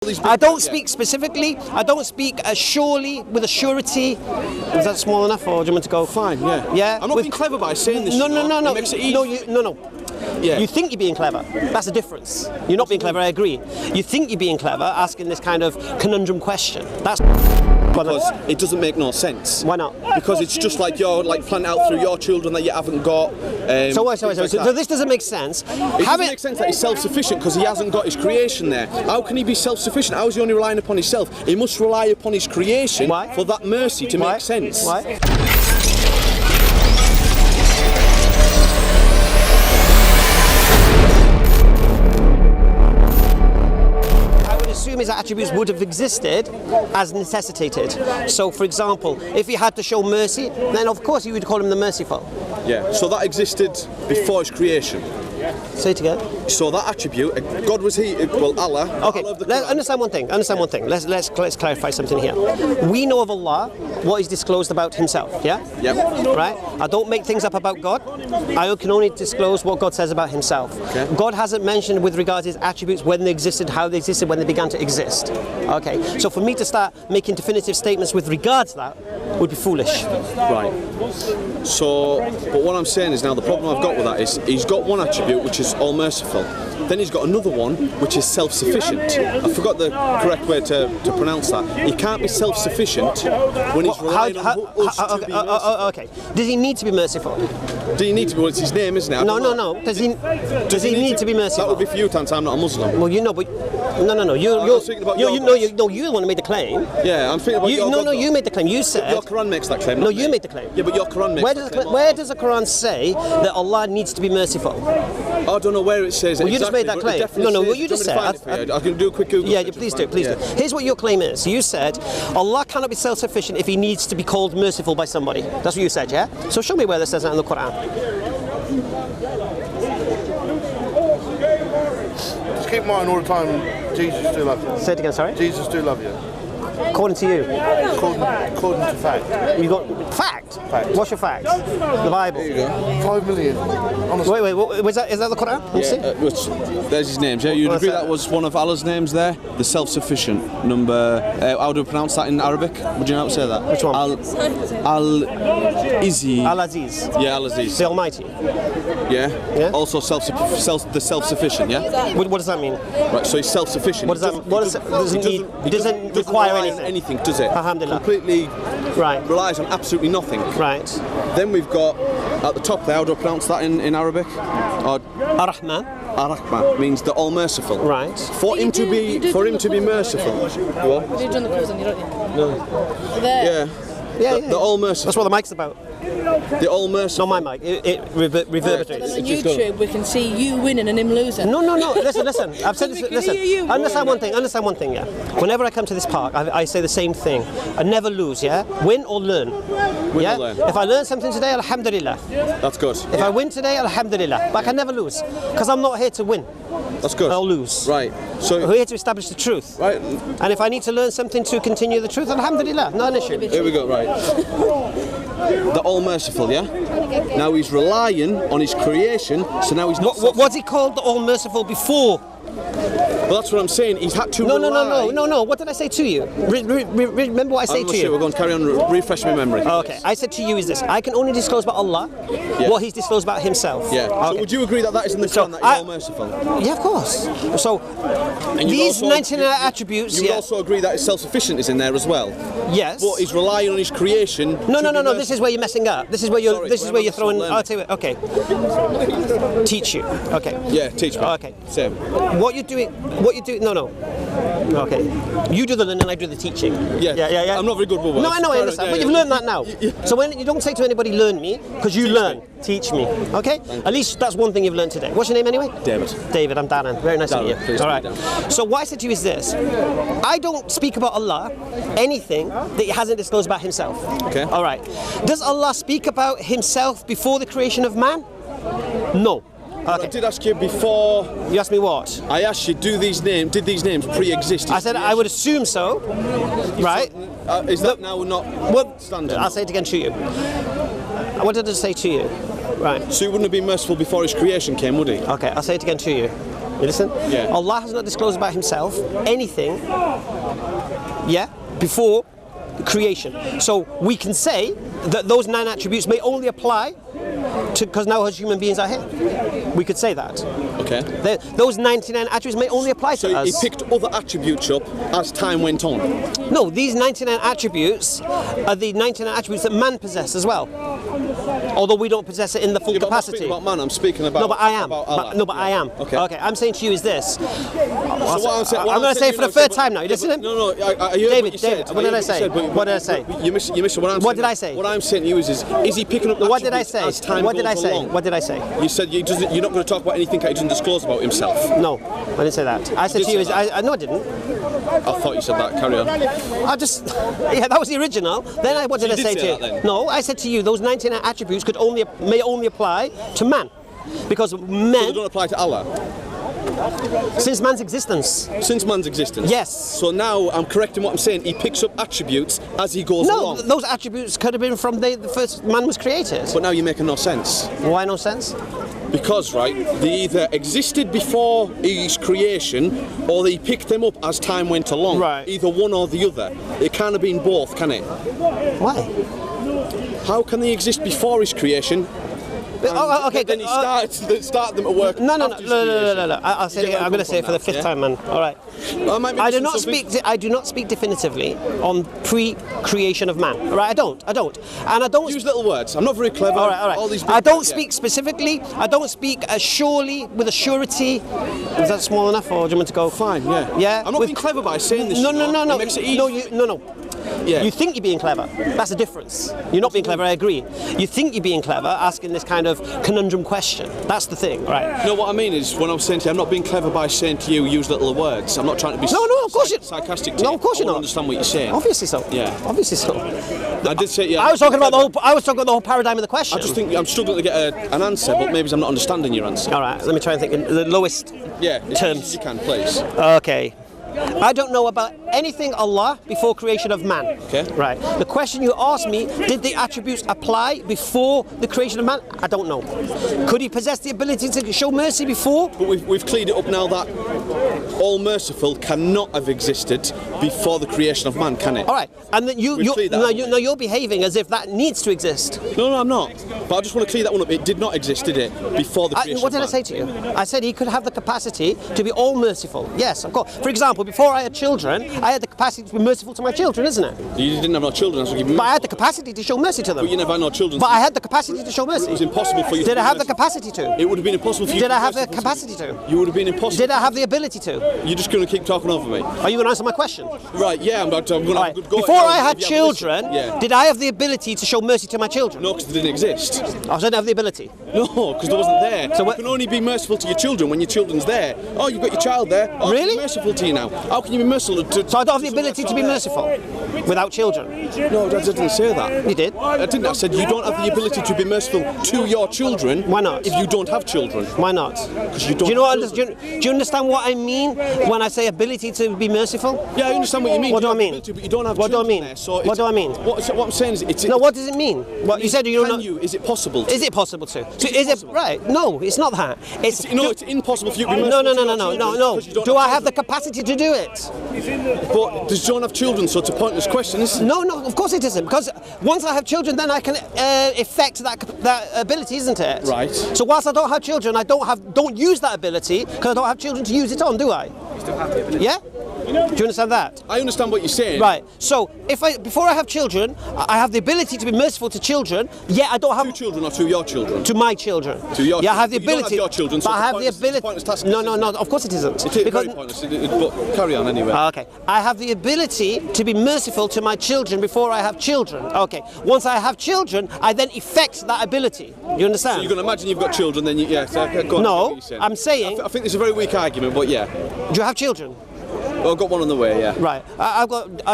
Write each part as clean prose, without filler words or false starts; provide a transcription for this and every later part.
I don't speak specifically. I don't speak surely, with a surety. Is that small enough, or do you want me to go? Fine, yeah. Yeah. I'm not being clever by saying this. No. It makes it easy. No. Yeah. You think you're being clever. That's the difference. You're not being clever, I agree. You think you're being clever, asking this kind of conundrum question. That's because it doesn't make no sense. Why not? Because it's just like you're planting out through your children that you haven't got. So this doesn't make sense. It doesn't make sense that he's self-sufficient because he hasn't got his creation there. How can he be self-sufficient? How is he only relying upon himself? He must rely upon his creation for that mercy to make sense. Why? His attributes would have existed as necessitated. So, for example, if he had to show mercy, then of course you would call him the merciful. Yeah, so that existed before his creation. Say it again. So that attribute, God was Allah. Okay, let's understand one thing. Let's clarify something here. We know of Allah what is disclosed about Himself. Yeah. Yep. Right. I don't make things up about God. I can only disclose what God says about Himself. Okay. God hasn't mentioned with regards to His attributes when they existed, how they existed, when they began to exist. Okay. So for me to start making definitive statements with regards to that would be foolish. Right. So, but what I'm saying is now the problem I've got with that is he's got one attribute which is all merciful. Then he's got another one which is self-sufficient. I forgot the correct way to pronounce that. He can't be self-sufficient when he's relying on us to be merciful. Okay. Does he need to be merciful? Do you need to be? Well, it's his name, isn't it? No. Does he need to be merciful? That would be for you, Tant. I'm not a Muslim. Well, you know, but no. You the one who made the claim. Yeah, I'm thinking about your God. No, you made the claim. You said your Quran makes that claim. No, you made the claim. Yeah, but your Quran makes that claim. Where does the Quran say that Allah needs to be merciful? I don't know where it says it. Well, you just made that claim. No, what you just said. I can do a quick Google. Yeah, please do. Here's what your claim is. You said Allah cannot be self-sufficient if He needs to be called merciful by somebody. That's what you said, yeah? So show me where that says that in the Quran. Just keep in mind all the time, Jesus do love you. Say it again, sorry? Jesus do love you. According to you? According to fact. You got fact? Fact. What's your fact? The Bible. There you go. 5 million. Honestly. Wait, is that the Quran? Yeah, there's his names, yeah? You'd agree that was one of Allah's names there? The self-sufficient number. How do we pronounce that in Arabic? Would you know how to say that? Which one? Al-Izi. Al-Aziz. Yeah, Al-Aziz. The Almighty. Yeah? Also the self-sufficient, yeah? What does that mean? Right, so he's self-sufficient. What does that He doesn't require anything, does it? Alhamdulillah. Completely right. relies on absolutely nothing. Right. Then we've got at the top there, how do I pronounce that in Arabic? Ar-Rahman. Ar-Rahman means the all merciful. Right. For him to be merciful. What? You've done the quiz on you, don't you? No. There. Yeah. The all merciful. That's what the mic's about. The all merciful. Not my mic. It reverberates. On YouTube, we can see you winning and him losing. No. Listen. I've said this. Listen. Understand one thing. Yeah. Whenever I come to this park, I say the same thing. I never lose. Yeah. Win or learn. Win or learn. If I learn something today, alhamdulillah. That's good. If I win today, alhamdulillah. But I can never lose because I'm not here to win. That's good. I'll lose. Right. So we're here to establish the truth. Right. And if I need to learn something to continue the truth, alhamdulillah, not an issue. Here we go. Right. The all merciful, yeah? Now he's relying on his creation, so now he's not... Was he called the all merciful before? Well, that's what I'm saying. He's had to rely... No. What did I say to you? Remember what I say to you? We're going to carry on, refresh my memory. Okay, I said to you is this. I can only disclose about Allah what He's disclosed about Himself. Yeah. Okay. So would you agree that is in the Quran, that He's all merciful? Yeah, of course. So, these 99 attributes... You would also agree that His self-sufficient is in there as well? Yes. But He's relying on His creation... No. This is where you're messing up. This is where you're throwing... I'll tell you what. Okay. Teach you. Okay. Yeah, teach me. Okay. Same. What you're doing... No. Okay. You do the learning, I do the teaching. Yeah. I'm not very good with words. No, I know, I understand. But you've learned that now. So when you don't say to anybody, learn me, because you learn. Teach me. Okay? At least that's one thing you've learned today. What's your name anyway? David, I'm Darren. Very nice to meet you. All right. So what I said to you is this. I don't speak about Allah anything that He hasn't disclosed about Himself. Okay. All right. Does Allah speak about Himself before the creation of man? No. Okay. I did ask you before. You asked me what? I asked you, did these names pre-exist? I said I would assume so. Right? Is that now not standard? I'll say it again to you. What did I say to you? Right. So he wouldn't have been merciful before his creation came, would he? Okay, I'll say it again to you. You listen? Yeah. Allah has not disclosed about himself anything, before creation. So we can say that those 9 attributes may only apply to, because now as human beings are here. We could say that. Okay. Those 99 attributes may only apply to us. So he picked other attributes up as time went on. No, these 99 attributes are the 99 attributes that man possesses as well. Although we don't possess it in the full capacity. I'm not speaking about man, I'm speaking about. No, but I am. About Allah. I am. Okay. Okay. I'm saying to you is this. So what I'm going to say it for the third time now. You listening? No, I heard David, what you said. what did I say? What did I say? You missed what I'm saying. What did I say? What I'm saying to you is he picking up What did I say? as time What did I goes say? along? What did I say? You said you're not going to talk about anything that he doesn't disclose about himself. No, I didn't say that. I said to you is no, I didn't. I thought you said that. Carry on. That was the original. Then what did I say to you? Then. No, I said to you those 99 attributes may only apply to man, because So men they don't apply to Allah. since man's existence. Since man's existence. Yes. So now I'm correcting what I'm saying. He picks up attributes as he goes No, along. those attributes could have been from the first man was created. But now you're making no sense. Why no sense? Because, right, they either existed before his creation or they picked them up as time went along. Right. Either one or the other. It can't have been both, can it? Why? How can they exist before his creation? Okay. Then he start them at work. No. after his creation? I'll say it. I'm going to say it for the fifth time, man. All right. I do not speak definitively on pre-creation of man. All right, I don't. And I don't Use little words. I'm not very clever. All right. All these I don't speak specifically. I don't speak surely with a surety. Is that small enough, or do you want me to go? Fine, yeah. Yeah. I'm not being clever by saying this. No. It makes it easy. No. Yeah. You think you're being clever. That's the difference. You're not being clever, I agree. You think you're being clever asking this kind of conundrum question. That's the thing, right? No, what I mean is, when I'm saying to you, I'm not being clever by saying to you, use little words. I'm not trying to be No, of course sarcastic to you. No, of course you're I not. understand what you're saying. Obviously so. Yeah. Obviously so. I did say, yeah. I was talking about the whole paradigm of the question. I just think I'm struggling to get an answer, but maybe I'm not understanding your answer. All right, let me try and think in the lowest As terms. as you can, please. Okay. I don't know about anything Allah before creation of man. Okay. Right. The question you asked me, did the attributes apply before the creation of man? I don't know. Could he possess the ability to show mercy before? But we've cleared it up now that all merciful cannot have existed before the creation of man, can it? All right. And then you're behaving as if that needs to exist. No, I'm not. But I just want to clear that one up. It did not exist, did it? Before the creation What of did I man. say to you? I said he could have the capacity to be all merciful. Yes, of course. For example, before I had children, I had the capacity to be merciful to my children, isn't it? You didn't have no children, so you But I had the capacity to show mercy to them. But you never had no children. But I had the capacity to show mercy. It was impossible for you. Did to I be have the merciful. capacity to? It would have been impossible for you. Did to I be have the merciful, capacity to? You would have been impossible. Did I have the ability to? You're just going to keep talking over me. Are you going to answer my question? Right, yeah, I'm going to have a good go. Before at it. I had If you haven't children, listened. did I have the ability to show mercy to my children? No, because they didn't exist. I didn't have the ability. No, because they wasn't there. So you can only be merciful to your children when your children's there. Oh, you've got your child there. Oh, Really? I'm merciful to you now. How can you be merciful to... So I don't have the ability to be merciful without children. No, I didn't say that. You did. I didn't. I said you don't have the ability to be merciful to your children. Why not? If you don't have children. Why not? Because you don't. Do you know have what, children. do you understand what I mean when I say ability to be merciful? Yeah, I understand what you mean. What do You I have mean? ability, but you don't have What do I children mean? there, so What it's- do I mean? What I'm saying is, it's. No, what does it mean? What you said you don't know. Can you? Is it possible? Is it possible to? So it is it possible? right? No, it's not that. It's It's impossible for you to be no, merciful to your children no. because you don't Do I have the children. capacity to do it? But does John have children? So it's a pointless question, isn't it? No, of course it isn't. Because once I have children, then I can effect that ability, isn't it? Right. So whilst I don't have children, I don't use that ability because I don't have children to use it on, do I? You still have the ability. Yeah. Do you understand that? I understand what you're saying. Right. So before I have children, I have the ability to be merciful to children. Yet I don't have To children or to your children? to my children. To your Yeah, I have the children. You don't ability. have your children, so but I it's have the pointless- it's a ability. pointless task, No, isn't it? of course it isn't. It is Because very pointless. But carry on anyway. Okay. I have the ability to be merciful to my children before I have children. Okay. Once I have children, I then effect that ability. You understand? You're going to imagine you've got children, then go on. No, I get what you're saying. I'm saying- I think it's a very weak argument, but yeah. Do you have children? Well, I've got one on the way, yeah. Right. I've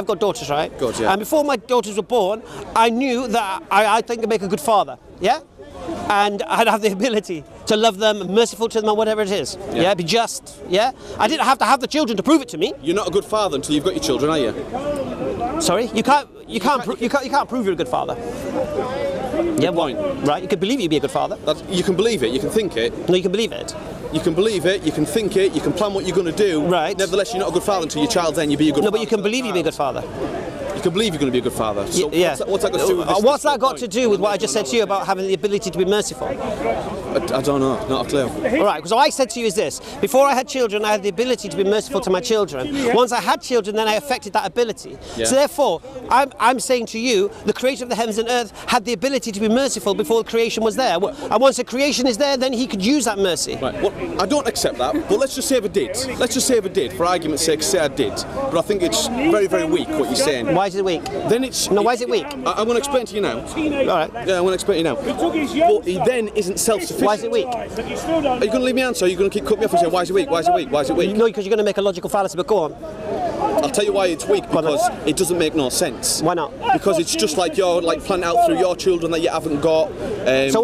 got daughters, right? Good, yeah. And before my daughters were born, I knew that I think I'd make a good father. Yeah. And I'd have the ability to love them, merciful to them, or whatever it is. Yeah. Be just. Yeah. I didn't have to have the children to prove it to me. You're not a good father until you've got your children, are you? Sorry. You can't prove you're a good father. Yeah, point. Right, you can believe you'd be a good father. You can believe it, you can think it. No, you can believe it. You can believe it, you can think it, you can plan what you're going to do. Right. Nevertheless, you're not a good father until your child's then, you be a good father. No, but you can believe you'd be a good father. You can believe you're going to be a good father. So Yeah. what's that got to do with this? What's that got to do with what I just said to you about having the ability to be merciful? I don't know, not a clue. All right, because what I said to you is this. Before I had children, I had the ability to be merciful to my children. Once I had children, then I affected that ability. Yeah. So therefore, I'm saying to you, the creator of the heavens and earth had the ability to be merciful before the creation was there. And once the creation is there, then he could use that mercy. Right, well, I don't accept that, but let's just say if I did. Let's just say if I did, for argument's sake, say I did. But I think it's very, very weak what you're saying. Why is it weak? Then it's... No, why is it weak? I'm going to explain to you now. All right. Yeah, I'm going to explain to you now. But he then isn't self-sufficient. Why is it weak? Are you going to leave me answer? Or are you going to keep cutting me off and say, why is it weak? Why is it weak? Why is it weak? No, because you're going to make a logical fallacy, but go on. I'll tell you why it's weak, because it doesn't make no sense. Why not? Because it's just like you're like planning out through your children that you haven't got. So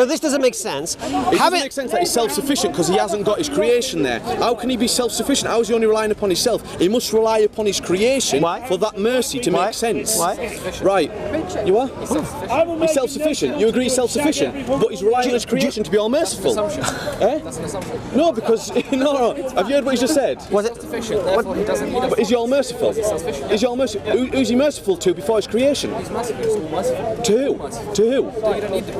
this doesn't make sense. It doesn't make sense that he's self-sufficient because he hasn't got his creation there. How can he be self-sufficient? How is he only relying upon himself? He must rely upon his creation for that mercy to make sense. Why? Right. You are? He's self-sufficient. You agree he's self-sufficient, but he's relying on his creation to be all merciful. That's an assumption. No, because no. Have you heard what he just said? Was it? Sufficient. Therefore, he doesn't need But is he all merciful? Is he all merciful? Who's he merciful to before his creation? He's merciful. He's all merciful. To who? To who? No, you don't need to.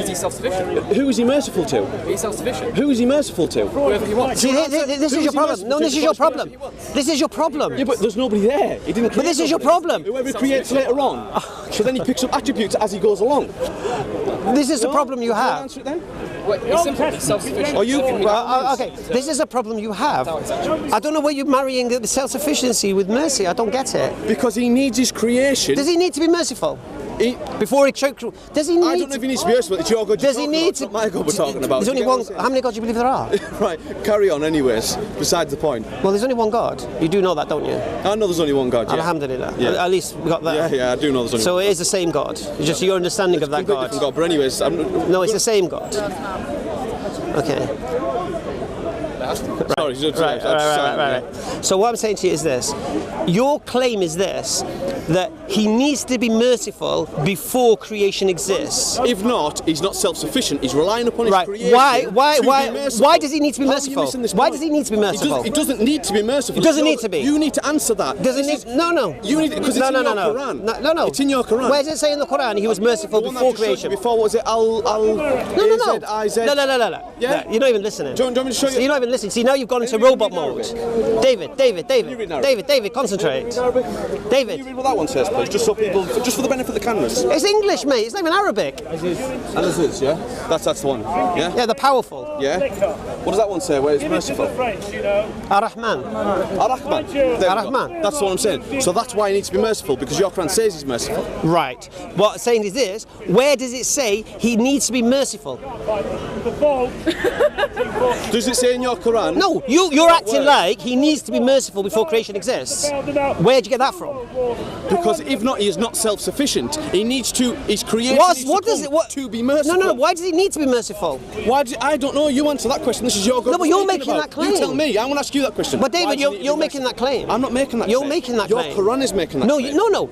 He's self-sufficient. Who is he merciful to? He's self-sufficient. Who is he merciful to? Whoever he wants. See, this is your problem. No, this is your problem. This is your problem. Yeah, but there's nobody there. He didn't. But this is your problem. Whoever he creates later on. So then he picks up attributes as he goes along. This is the problem you Can I have. answer it then? Wait, he's simple. He's self-sufficient. Are you? Okay, this is a problem you have. I don't know why you're marrying the self-sufficiency with mercy. I don't get it. Because he needs his creation. Does he need to be merciful? Before he choked? Does he need? I don't know if he needs to be merciful. It's your God. Does he need to? It's not my God we're talking about. There's only one. How many gods do you believe there are? Right, carry on anyways, besides the point. Well, there's only one God. You do know that, don't you? I know there's only one God, yeah. Alhamdulillah. Yeah. At least we got that. Yeah, I do know there's only So one. it is the same God. It's just your understanding of that Completely God. different God, but anyways, No, it's the same God. Okay. Sorry, Right. So what I'm saying to you is this. Your claim is this, that he needs to be merciful before creation exists. If not, he's not self-sufficient. He's relying upon his Right. creation. Why does he need to be How are you merciful? missing this Why point? does he need to be merciful? He doesn't need to be merciful. He doesn't need to be. You need to answer that. Does it need? No. You need because it's in your Quran. No. It's in your Quran. Where does it say in the Quran he was merciful The one before I've just showed you creation? Before, what was it? No. A-Z-I-Z? No. Yeah? You're not even listening. Do you want me to show you? So you're not even listening. See, now you've gone into robot mode. David, concentrate. Can David. you read what that one says, please? Just so people, just for the benefit of the cameras. It's English, mate. It's not even Arabic. Aziz, yeah? That's the one. Yeah? Yeah, the powerful. Yeah? What does that one say? Where it's merciful? Ar-Rahman. Ar-Rahman. There we go. Ar-Rahman. That's what I'm saying. So that's why he needs to be merciful, because your Quran says he's merciful. Right. What I'm saying is this. Where does it say he needs to be merciful? Does it say in your Quran? No, you're acting like he needs to be merciful before creation exists. Where'd you get that from? Because if not, he is not self-sufficient. He needs to, his creation to be merciful. No. Why does he need to be merciful? I don't know. You answer that question. This is your God. No, but you're making that claim. You tell me. I'm going to ask you that question. But David, you're making that claim. I'm not making that You're claim. making that claim. Your Quran is making that claim. No. No.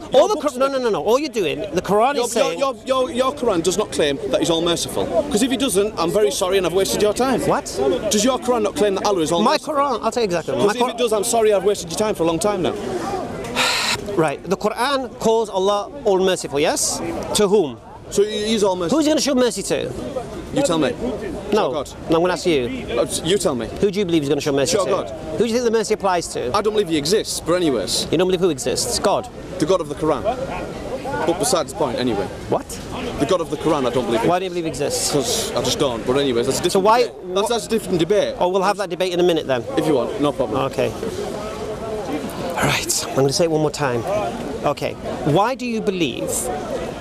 All you're doing, the Quran is saying... Your Quran does not claim that he's all merciful. Because if he doesn't, I'm very sorry and I've wasted your time. What? Does your Quran not claim that Allah is all merciful? My Quran, I'll tell you exactly. Because if it does, I'm sorry I've wasted your time for a long time now. Right, the Quran calls Allah all merciful, yes? To whom? So he's all merciful. Who's he going to show mercy to? You tell me. No, God. I'm going to ask you. You tell me. Who do you believe he's going to show mercy Sure, to? God. Who do you think the mercy applies to? I don't believe he exists, but anyways. You don't believe who exists? God. The God of the Quran. But besides the point, anyway. What? The God of the Quran, I don't believe. Why do you believe exists? Because I just don't. But anyways, that's a different So why? debate. That's a different debate. Oh, we'll have that debate in a minute then. If you want, no problem. Okay. Right, I'm going to say it one more time. Okay. Why do you believe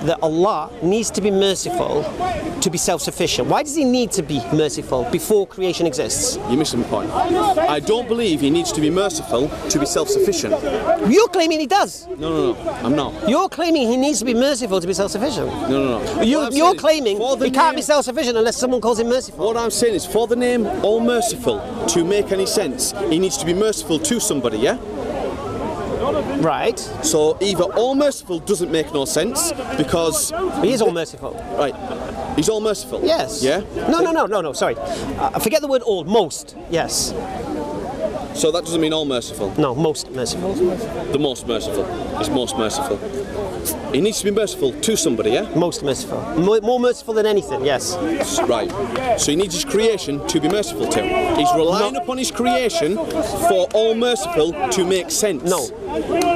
that Allah needs to be merciful to be self-sufficient? Why does he need to be merciful before creation exists? You're missing the point. I don't believe he needs to be merciful to be self-sufficient. You're claiming he does. No, I'm not. You're claiming he needs to be merciful to be self-sufficient. No. You're claiming he can't be self-sufficient unless someone calls him merciful. What I'm saying is, for the name All Merciful to make any sense, he needs to be merciful to somebody, yeah? Right. So either all merciful doesn't make no sense because He is all merciful. right, he's all merciful. Yes. Yeah. No. Sorry. Forget the word all. Most. Yes. So that doesn't mean all merciful. No. Most merciful. The most merciful is most merciful. He needs to be merciful to somebody, yeah? Most merciful. More merciful than anything. Yes. Right. So he needs his creation to be merciful to. He's relying upon his creation for all merciful to make sense. No.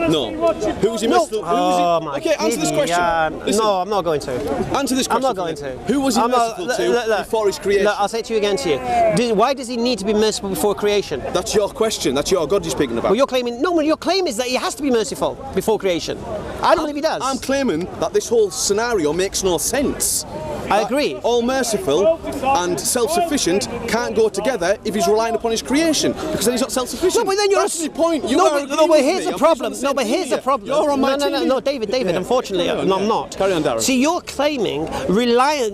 No. Who was he merciful? Oh my. Okay, answer this question. Listen, No, I'm not going to. answer this question. I'm not for going me. to. Who was he merciful to before his creation? Look, I'll say it to you again. Why does he need to be merciful before creation? That's your question. That's your God you're speaking about. Well, you're claiming. No, your claim is that he has to be merciful before creation. I don't believe he does. I'm claiming that this whole scenario makes no sense. I agree. All merciful and self-sufficient can't go together if he's relying upon his creation, because then he's not self-sufficient. No, but then you're That's the point. but here's the problem. No, but here's the problem. You're on my team. No, David. Yeah. Unfortunately, Carry on, I'm yeah. not. Carry on, Darren. See, you're claiming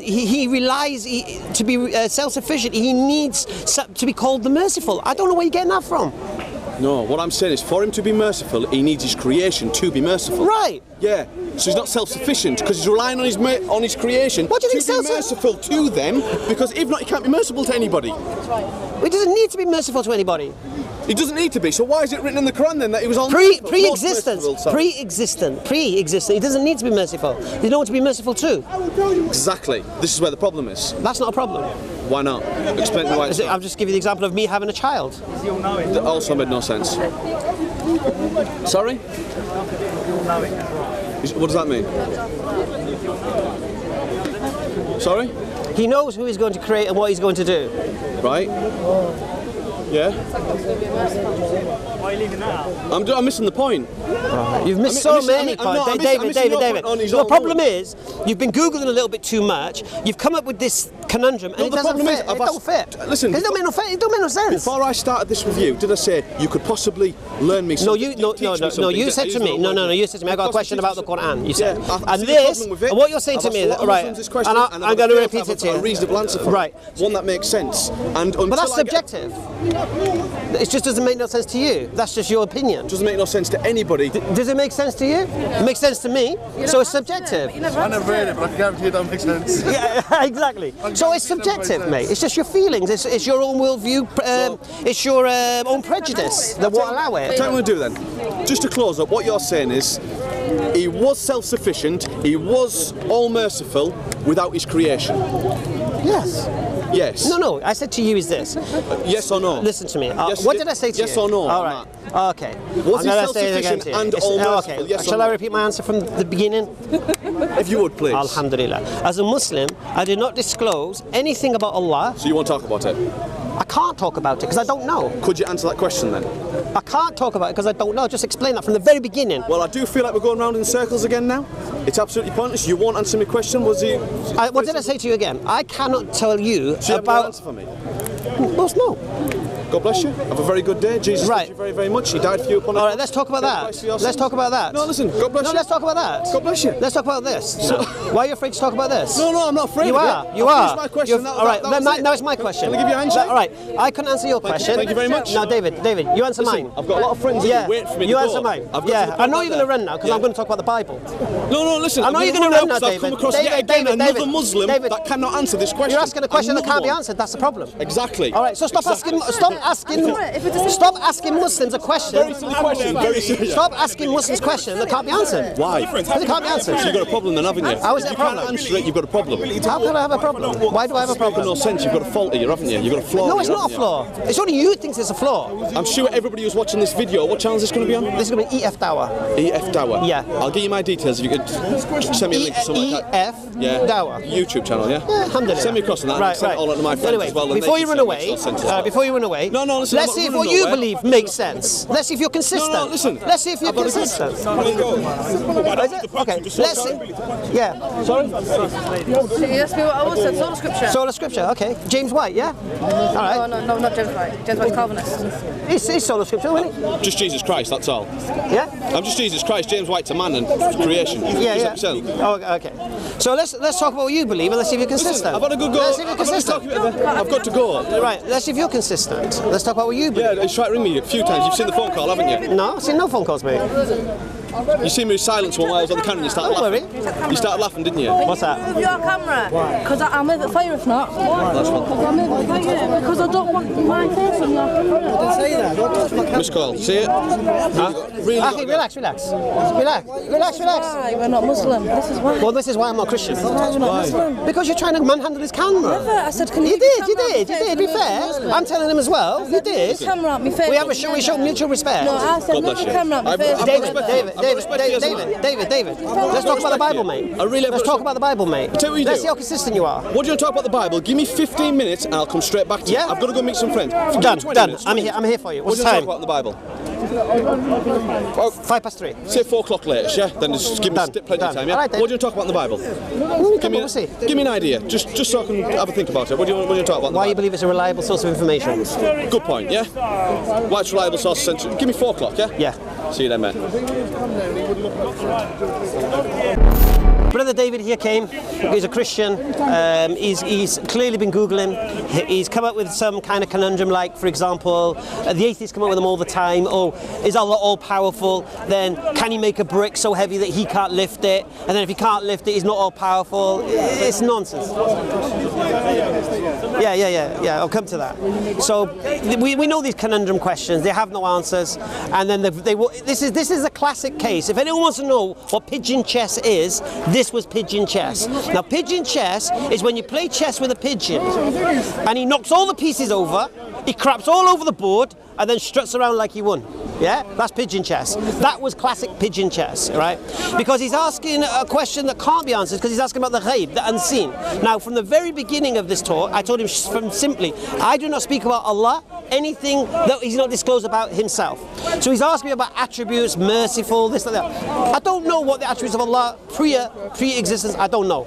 he relies to be self-sufficient. He needs to be called the merciful. I don't know where you're getting that from. No, what I'm saying is, for him to be merciful, he needs his creation to be merciful. Right. Yeah. So he's not self-sufficient because he's relying on his creation What do you to think be merciful to them. Because if not, he can't be merciful to anybody. He doesn't need to be merciful to anybody. He doesn't need to be. So why is it written in the Quran then that he was all Pre-existence. most merciful? Pre-existent. He doesn't need to be merciful. He's no one to be merciful to. Exactly. This is where the problem is. That's not a problem. Why not? Explain to me why. It's I'll just give you the example of me having a child. That also made no sense. Sorry? What does that mean? Sorry? He knows who he's going to create and what he's going to do. Right? Yeah? Why are you leaving that out? I'm missing the point. You've missed many points. David. The problem is, you've been Googling a little bit too much. You've come up with this conundrum and it doesn't fit. It don't fit. Listen, it don't make no sense. Before I started this review, did I say you could possibly learn me something? No, you said to me, you said to me, I got a question about the Quran. You said, yeah, and what you're saying to me, right, and I'm going to repeat it to you. A reasonable answer for right. One that makes sense. But that's subjective. It just doesn't make no sense to you. That's just your opinion. It doesn't make no sense to anybody. Does it make sense to you? It makes sense to me. So it's subjective. I never read it, but I can guarantee it don't make sense. Yeah, exactly. So it's subjective, mate. It's just your feelings. It's your own worldview. It's your own prejudice that won't allow it. Tell me what to do then. Just to close up, what you're saying is, he was self-sufficient, he was all-merciful without his creation. Yes. Yes. No. I said to you is this. Yes or no? Listen to me. Yes, what did I say to you? Yes or no? All right. Okay. Was he I'm gonna say it again self-sufficient to you. and all-merciful? Okay. Yes or Shall no? I repeat my answer from the beginning? If you would, please. Alhamdulillah. As a Muslim, I did not disclose anything about Allah. So you won't talk about it? I can't talk about it because I don't know. Could you answer that question then? I can't talk about it because I don't know. Just explain that from the very beginning. Well, I do feel like we're going round in circles again now. It's absolutely pointless. You won't answer my question. Was he? What did I say to you again? I cannot tell you Do you have no about. answer for me? Well, no. God bless you. Have a very good day. Jesus loves you very, very much. He died for you upon a All right, cross. let's talk about Paid the that. price for your Let's sins. talk about that. No, listen. God bless you. No, let's talk about that. God bless you. Let's talk about this. Why are you afraid to talk about this? No, I'm not afraid You of are. it. You I are. finished my question. All right. Now it's my question. Can I give you a handshake? All right. I couldn't answer your question. Thank you very much. Now, David, you answer Listen, mine. I've got a lot of friends here waiting for me to You go. answer mine. I've got to the I know point you're going to run now because I'm going to talk about the Bible. No, listen. I know I'm you're gonna going to run now, because I've David. come across yet again another David, Muslim David, that cannot answer this question. You're asking a question that can't be Another one. answered. That's the problem. Exactly. All right. So stop asking Muslims a question. Very silly question. Very silly. Stop asking Muslims questions that can't be answered. Why? Because it can't be answered. So you've got a problem then, haven't you? How is it a If you can't problem? answer it, you've got a problem. How can I have a problem? Why do I have a problem? No sense. You've got a fault here, haven't you? You've got a flaw. No, it's here, not a haven't flaw. It's only you who thinks it's a flaw. you? I'm sure everybody who's watching this video, what channel is this going to be on? This is going to be EFDawah. EFDawah. Yeah. I'll give you my details if you could send me a link to something like that. EFDawah. YouTube channel, yeah? Yeah, alhamdulillah. Send me across on that. Right, Send it all out to my friends Anyway, as well. and before they you can run see it away, makes no sense as well. No, listen, let's see if what you believe makes sense. Let's see if you're consistent. No, listen. Let's see if you're consistent. Okay, let's see. Yeah. Sorry? You asked me what I was said, sola scripture. Sola Scripture, okay. James White, yeah? All right. No, not James White. James White's Calvinist. He's Sola Scripture, isn't he? Just Jesus Christ, that's all. Yeah? I'm just Jesus Christ. James White's a man and creation. Yeah. Just like yourself. Oh, okay. So let's talk about what you believe and let's see if you're consistent. I've had a good go. Let's see if you're consistent. I've got to go. Right, let's see if you're consistent. Let's talk about what you believe. Yeah, he's tried to ring me a few times. You've seen the phone call, haven't you? No, I've seen no phone calls, mate. You see me silence one while I was on the camera and you started Don't laughing. You started laughing, didn't you? What's that? With your camera. Because I'm over the fire if not. That's one. I'm over the fire. Because I don't want my face on your camera. Missed call. See it? Really Okay, relax. Why? We're not Muslim. This is why. Well, this is why I'm not Christian. Why we're not Muslim. Because you're trying to manhandle his camera. Never. I said, can You you did. Be fair. I'm telling him as well. You did. Camera out my face. We show mutual respect. No, I said, God move bless the you. camera out my I've- face. David. Let's talk about the Bible, mate. I really have Let's got- talk about the Bible, mate. Tell you what you Let's do. see how consistent you are. What do you want to talk about the Bible? Give me 15 minutes and I'll come straight back to you. Yeah. I've got to go meet some friends. Give me Done. 20 minutes. I'm here for you. What What's do the you time? want to talk about in the Bible? 3:05. Say 4 o'clock latest, yeah? Then just give me Done. plenty of Done. time, yeah? All right, What do you want to talk about in the Bible? We'll see. Give me an idea, just so I can have a think about it. What do you want to talk about in the Why you Bible? believe it's a reliable source of information? Good point, yeah? Why it's reliable source of sense. Give me 4 o'clock, yeah? Yeah. See you then, mate. Brother David here came. He's a Christian. He's clearly been Googling. He's come up with some kind of conundrum, like, for example, the atheists come up with them all the time. Oh, is Allah all powerful? Then can he make a brick so heavy that he can't lift it? And then if he can't lift it, he's not all powerful. It's nonsense. Yeah. I'll come to that. So we know these conundrum questions. They have no answers, and then this is a classic case. If anyone wants to know what pigeon chess is, this was pigeon chess. Now, pigeon chess is when you play chess with a pigeon, and he knocks all the pieces over, he craps all over the board, and then struts around like he won. Yeah, that's pigeon chess. That was classic pigeon chess, right? Because he's asking a question that can't be answered because he's asking about the ghaib, the unseen. Now, from the very beginning of this talk, I told him simply, I do not speak about Allah, anything that he's not disclosed about himself. So he's asking me about attributes, merciful, this, that. I don't know what the attributes of Allah pre-existence, I don't know.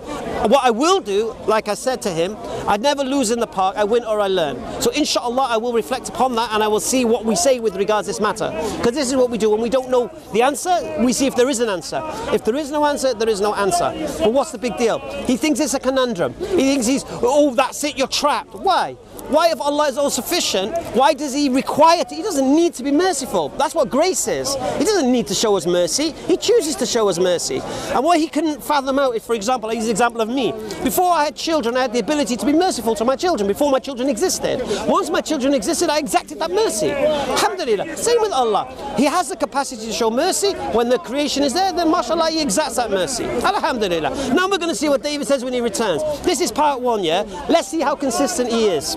What I will do, like I said to him, I never lose in the park, I win or I learn. So inshallah, I will reflect upon that and I will see what we say with regards to this matter. Because this is what we do. When we don't know the answer, we see if there is an answer. If there is no answer, there is no answer. But what's the big deal? He thinks it's a conundrum. He thinks oh, that's it, you're trapped. Why? Why, if Allah is all sufficient, why does he require He doesn't need to be merciful. That's what grace is. He doesn't need to show us mercy. He chooses to show us mercy. And what he couldn't fathom out, if, for example, I use the example of me. Before I had children, I had the ability to be merciful to my children, before my children existed. Once my children existed, I exacted that mercy. Alhamdulillah. Same with Allah. He has the capacity to show mercy. When the creation is there, then mashallah, he exacts that mercy. Alhamdulillah. Now we're going to see what David says when he returns. This is part 1, yeah? Let's see how consistent he is.